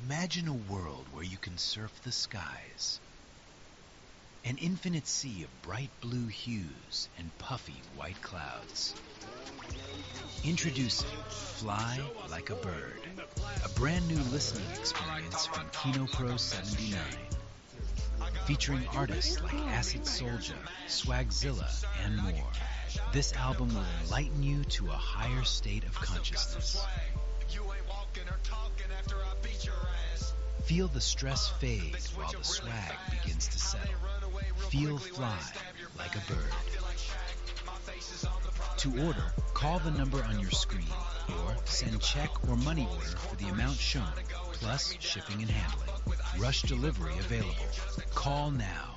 Imagine a world where you can surf the skies. An infinite sea of bright blue hues and puffy white clouds. Introducing Fly Like a Bird, a brand new listening experience from kenopro79. Featuring artists like Acid Soulja, Swagzilla, and more. This album will enlighten you to a higher state of consciousness. Feel the stress fade while the swag begins to settle. Feel fly like a bird. To order, call the number on your screen or send check or money order for the amount shown, plus shipping and handling. Rush delivery available. Call now.